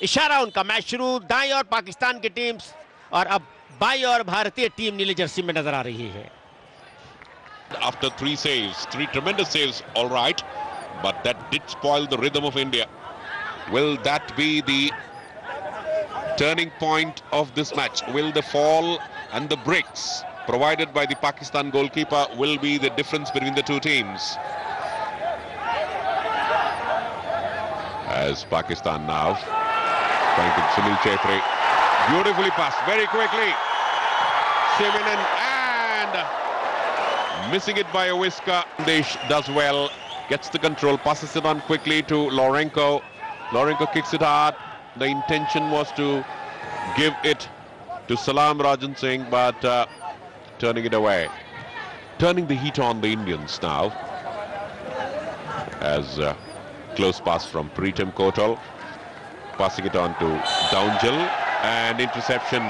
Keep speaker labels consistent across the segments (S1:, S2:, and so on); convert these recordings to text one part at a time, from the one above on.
S1: इशारा उनका। मैच शुरू। दाईं ओर पाकिस्तान की टीम और अब बाईं ओर भारतीय टीम नीली जर्सी में नजर आ रही है।
S2: After three tremendous saves, all right, but that did spoil the rhythm of India. Will that be the turning point of this match? Will the fall and the breaks provided by the Pakistan goalkeeper will be the difference between the two teams? As Pakistan now trying to Sunil Chhetri, beautifully passed very quickly. Shiminen and missing it by a whisker. Sandesh does well, gets the control, passes it on quickly to Lourenco. Lourenco kicks it hard. The intention was to give it to Salam Rajan Singh, but turning it away. Turning the heat on the Indians now. As close pass from Pritam Kotal. Passing it on to Downjal. And interception.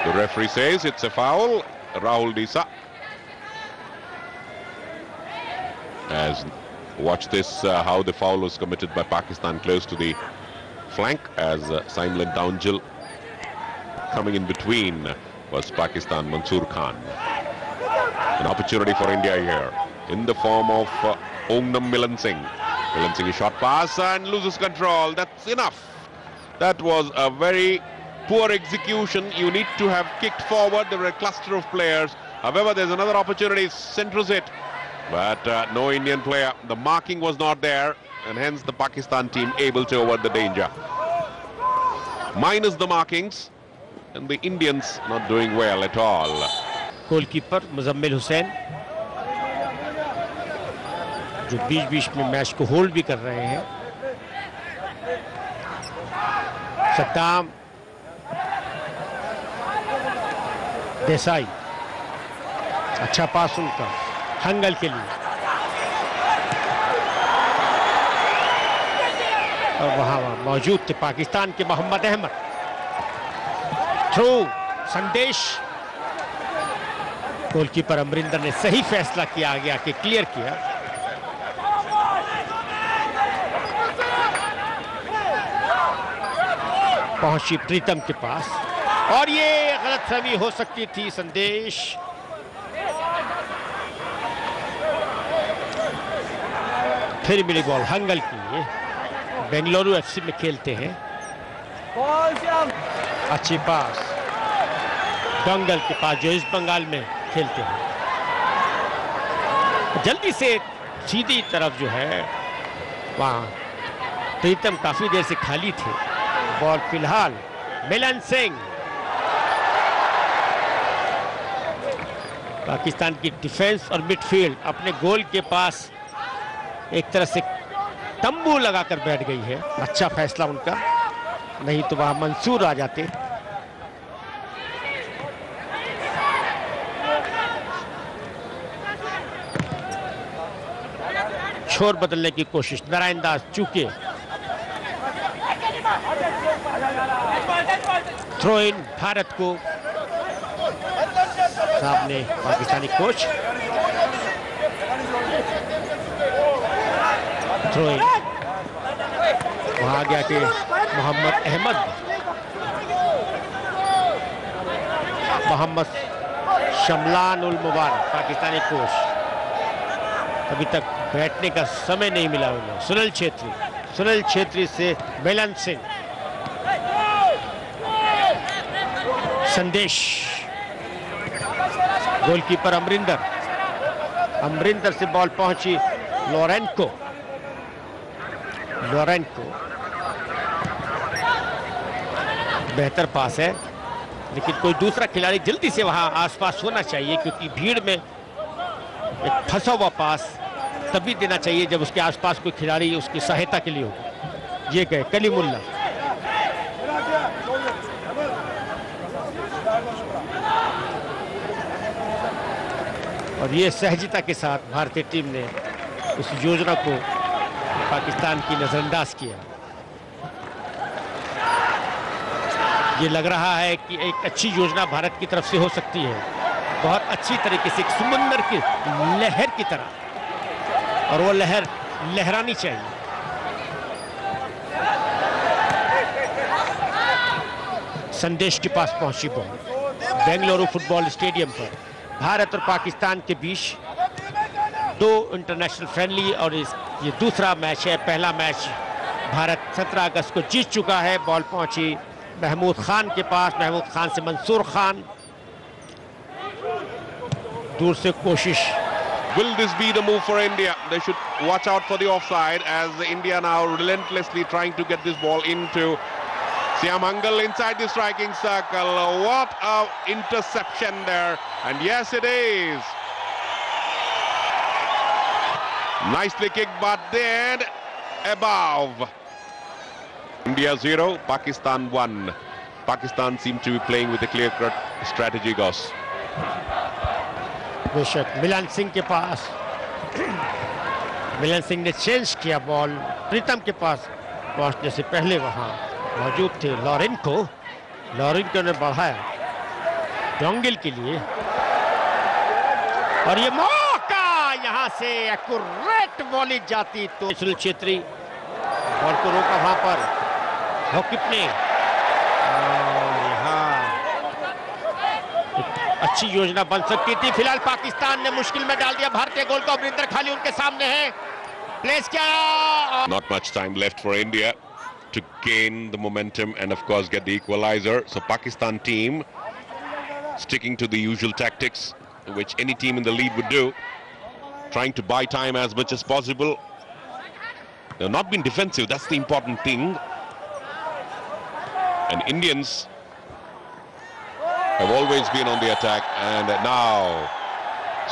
S2: The referee says it's a foul. Rahul Disa. As watch this, how the foul was committed by Pakistan close to the flank, as Simon Downjal coming in between was Pakistan Mansoor Khan. An opportunity for India here in the form of Ongnam Milan Singh. Milan Singh, a short pass and loses control. That's enough. That was a very poor execution. You need to have kicked forward. There were a cluster of players. However, there's another opportunity. Centers it. But no Indian player. The marking was not there, and hence the Pakistan team able to avert the danger. Minus the markings, and the Indians not doing well at all.
S1: Goalkeeper Muzammil Hussain जो बीच-बीच में match को hold भी कर रहे हैं। सद्दाम, देसाई, अच्छा पास उनका हंगल के लिए, और वहां मौजूद थे पाकिस्तान के मोहम्मद अहमद। थ्रू संदेश, गोलकीपर अमरिंदर ने सही फैसला किया, आगे आके क्लियर किया। पहुंची प्रीतम के पास और ये गलतफहमी हो सकती थी। संदेश फिर मिली बॉल हंगल की लिए। बेंगलुरु एफसी में खेलते हैं। अच्छी पास डंगल के पास जो इस बंगाल में खेलते हैं। जल्दी से सीधी तरफ जो है वहां प्रीतम काफी देर से खाली थे। बॉल फिलहाल मिलन सिंह। पाकिस्तान की डिफेंस और मिडफील्ड अपने गोल के पास एक तरह से तंबू लगाकर बैठ गई है। अच्छा फैसला उनका, नहीं तो वहां मंसूर आ जाते। छोर बदलने की कोशिश, नारायण दास चूके। थ्रो इन भारत को। सामने पाकिस्तानी कोच। थ्रो इन वहां गया कि मोहम्मद अहमद, मोहम्मद शमलान उल मुबारक पाकिस्तानी कोच। अभी तक बैठने का समय नहीं मिला उन्हें। सुनील छेत्री, सुनील छेत्री से मिलन सिंह। संदेश, गोलकीपर अमरिंदर। अमरिंदर से बॉल पहुंची लोरेंको। लोरेंको बेहतर पास है, लेकिन कोई दूसरा खिलाड़ी जल्दी से वहां आसपास होना चाहिए, क्योंकि भीड़ में एक फंसा हुआ पास तभी देना चाहिए जब उसके आसपास कोई खिलाड़ी उसकी सहायता के लिए हो। ये गए कलीमुल्ला। और ये सहजता के साथ भारतीय टीम ने उस योजना को पाकिस्तान की नजरअंदाज किया। ये लग रहा है कि एक अच्छी योजना भारत की तरफ से हो सकती है, बहुत अच्छी तरीके से, एक समुंदर की लहर की तरह, और वो लहर लहरानी चाहिए। संदेश के पास पहुंची बॉल बेंगलुरु फुटबॉल स्टेडियम पर। भारत और पाकिस्तान के बीच 2 इंटरनेशनल फ्रेंडली और ये दूसरा मैच है। पहला मैच भारत 17 अगस्त को जीत चुका है। बॉल पहुंची महमूद खान के पास, महमूद खान से मंसूर खान, दूर से कोशिश।
S2: Will this be the move for India? They should watch out for the offside as India now relentlessly trying to get this ball into Siam Hangal inside the striking circle. What a interception there, and yes it is. Nicely kicked, but then above. India 0, Pakistan 1. Pakistan seem to be playing with a clear-cut strategy, Goss.
S1: बेशक मिलन सिंह के पास, मिलन सिंह ने change किया ball. प्रीतम के पास पहुंचने से पहले वहां मौजूद थे लॉरेंको ने बढ़ाया डोंगिल के लिए, और ये मौका यहां से एक्यूरेट वॉली जाती तो सुनील छेत्री बॉल को रोका वहां पर हॉकिप ने। अच्छी योजना बन सकती थी, फिलहाल पाकिस्तान ने मुश्किल में डाल दिया भारतीय गोल को। अमरिंदर खाली उनके सामने है, प्लेस किया।
S2: Not much time left for India to gain the momentum and of course get the equalizer. So Pakistan team sticking to the usual tactics which any team in the lead would do, trying to buy time as much as possible. They've not been defensive, that's the important thing. And Indians have always been on the attack, and now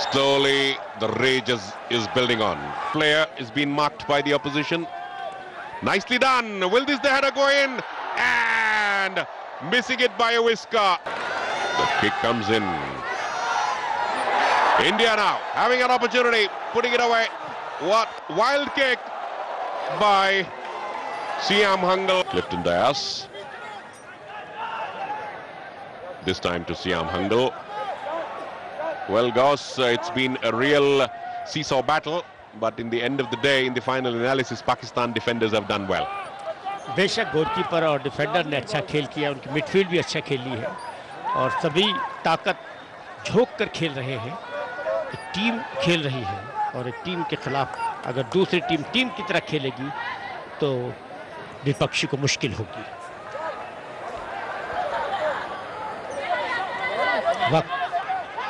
S2: slowly the rage is building on. Player is being marked by the opposition. Nicely done. Will this the header go in? And missing it by a whisker. The kick comes in. India now having an opportunity, putting it away. What wild kick by Siam Hangal. Clifton Dias. This time to Siam Hangal. Well, Goss, it's been a real seesaw battle, but in the end of the day, in the final analysis, Pakistan defenders have done well.
S1: बेशक goalkeeper और defender ने अच्छा खेल किया, उनकी midfield भी अच्छा खेली है और सभी ताकत झोंक कर खेल रहे हैं। एक टीम खेल रही है और एक टीम के खिलाफ अगर दूसरी टीम की तरह खेलेगी तो विपक्षी को मुश्किल होगी। वक्त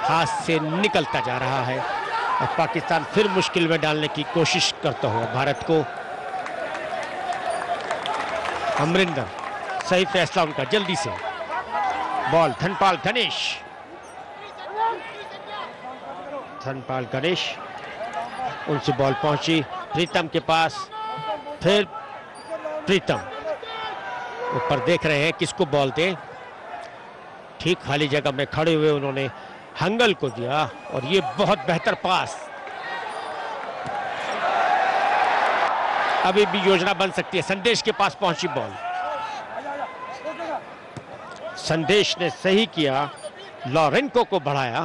S1: हाथ से निकलता जा रहा है और पाकिस्तान फिर मुश्किल में डालने की कोशिश करता हुआ भारत को। अमरिंदर, सही फैसला उनका, जल्दी से बॉल। धनपाल गणेश उनसे बॉल पहुंची प्रीतम के पास, फिर प्रीतम ऊपर देख रहे हैं किसको बॉल दे। ठीक खाली जगह में खड़े हुए उन्होंने हंगल को दिया और ये बहुत बेहतर पास। अभी भी योजना बन सकती है। संदेश के पास पहुंची बॉल, संदेश ने सही किया, लॉरेंको को बढ़ाया,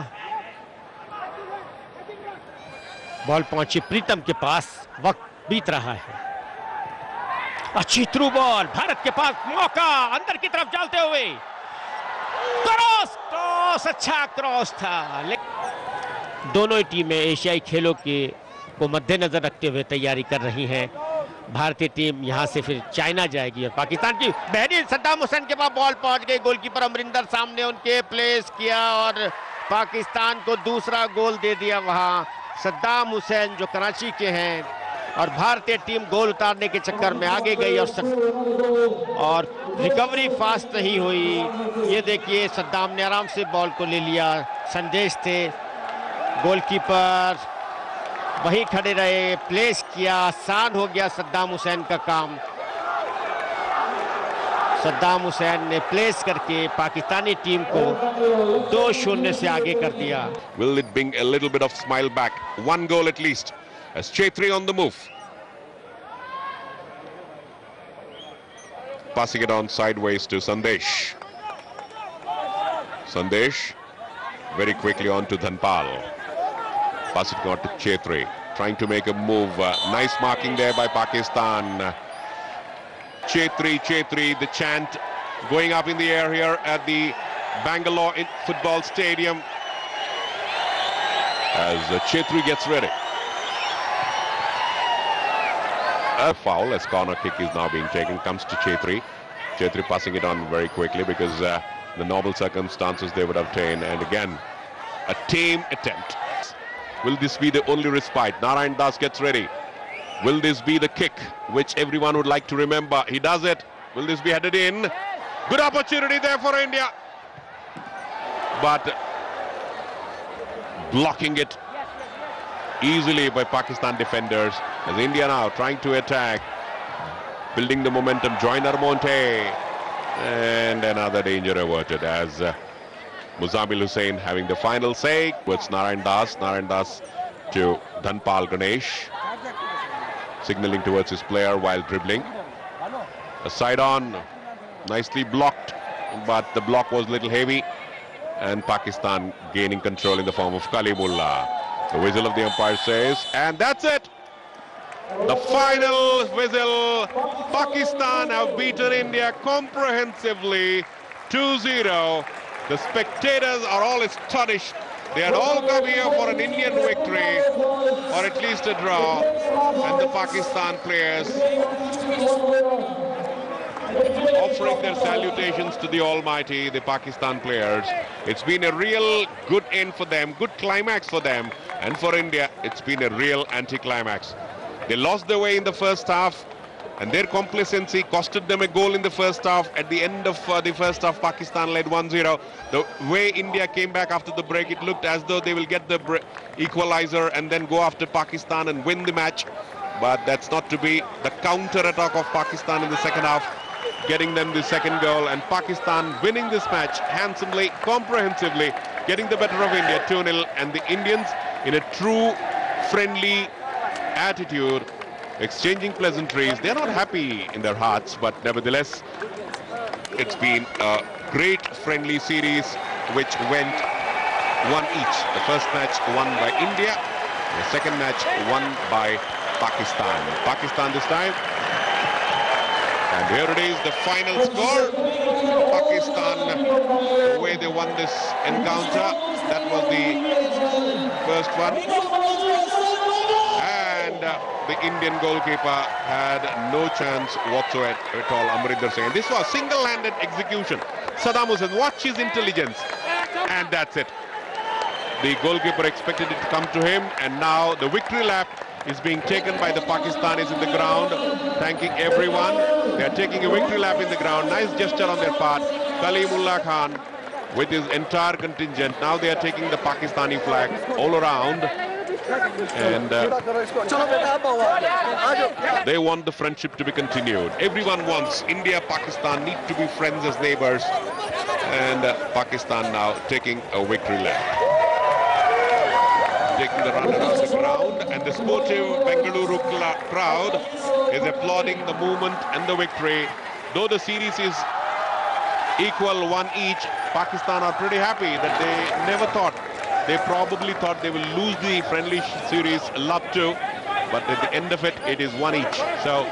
S1: बॉल पहुंची प्रीतम के पास। वक्त बीत रहा है, अच्छी थ्रू बॉल, भारत के पास मौका, अंदर की तरफ डालते हुए क्रॉस, अच्छा क्रॉस था। दोनों ही टीमें एशियाई खेलों को मद्देनजर रखते हुए तैयारी कर रही हैं। भारतीय टीम यहां से फिर चाइना जाएगी और पाकिस्तान की बेहतरीन सद्दाम हुसैन के पास बॉल पहुंच गई। गोलकीपर अमरिंदर सामने उनके प्लेस किया और पाकिस्तान को दूसरा गोल दे दिया। वहां सद्दाम हुसैन जो कराची के हैं और भारतीय टीम गोल उतारने के चक्कर में आगे गई और रिकवरी फास्ट नहीं हुई। ये देखिए सद्दाम ने आराम से बॉल को ले लिया, संदेश थे, गोलकीपर वहीं खड़े रहे, प्लेस किया, आसान हो गया सद्दाम हुसैन का काम। सद्दाम हुसैन ने प्लेस करके पाकिस्तानी टीम को 2-0 से आगे कर दिया।
S2: Will it bring a little bit of smile back? One goal at least as Chhetri on the move. Passing it on sideways to Sandesh. Sandesh very quickly on to Dhanpal. Pass it on to Chhetri, trying to make a move. Nice marking there by Pakistan. Chhetri, the chant going up in the air here at the Bangalore Football Stadium as Chhetri gets ready. A foul as corner kick is now being taken, comes to Chhetri. Chhetri passing it on very quickly because the normal circumstances they would have taken, and again a tame attempt. Will this be the only respite? Narayan Das gets ready. Will this be the kick which everyone would like to remember? He does it. Will this be headed in? Good opportunity there for India, but blocking it easily by Pakistan defenders. As India now trying to attack, building the momentum. Joyner Monte, and another danger averted as Muzammil Hussain having the final say. It's Narayan Das to Dhanpal Ganesh, signaling towards his player while dribbling. A side on, nicely blocked, but the block was a little heavy, and Pakistan gaining control in the form of Kalimullah. The whistle of the umpire says, and that's it. The final whistle. Pakistan have beaten India comprehensively 2-0. The spectators are all astonished. They had all come here for an Indian victory, or at least a draw, and the Pakistan players offering their salutations to the Almighty, the Pakistan players. It's been a real good end for them, good climax for them, and for India, it's been a real anticlimax. They lost their way in the first half, and their complacency costed them a goal in the first half. At the end of the first half, Pakistan led 1-0. The way India came back after the break, it looked as though they will get the equalizer and then go after Pakistan and win the match. But that's not to be. The counter-attack of Pakistan in the second half, getting them the second goal, and Pakistan winning this match handsomely, comprehensively, getting the better of India 2-0, and the Indians in a true friendly attitude, exchanging pleasantries. They're not happy in their hearts, but nevertheless, it's been a great friendly series which went one each. The first match won by India, the second match won by Pakistan. Pakistan this time. And here it is, the final score. Pakistan, the way they won this encounter, that was the first one. And the Indian goalkeeper had no chance whatsoever at all, Amrinder Singh. And this was single-handed execution. Saddam Hussain, watch his intelligence. And that's it. The goalkeeper expected it to come to him, and now the victory lap is being taken by the Pakistanis in the ground, thanking everyone. They are taking a victory lap in the ground. Nice gesture on their part. Kalimullah Khan with his entire contingent. Now they are taking the Pakistani flag all around. And they want the friendship to be continued. Everyone wants India, Pakistan need to be friends as neighbors. And Pakistan now taking a victory lap. Taking the run around the ground, and the sportive Bengaluru crowd is applauding the movement and the victory. Though the series is equal, one each, Pakistan are pretty happy that they never thought. They probably thought they will lose the friendly series, love to, but at the end of it, it is one each. So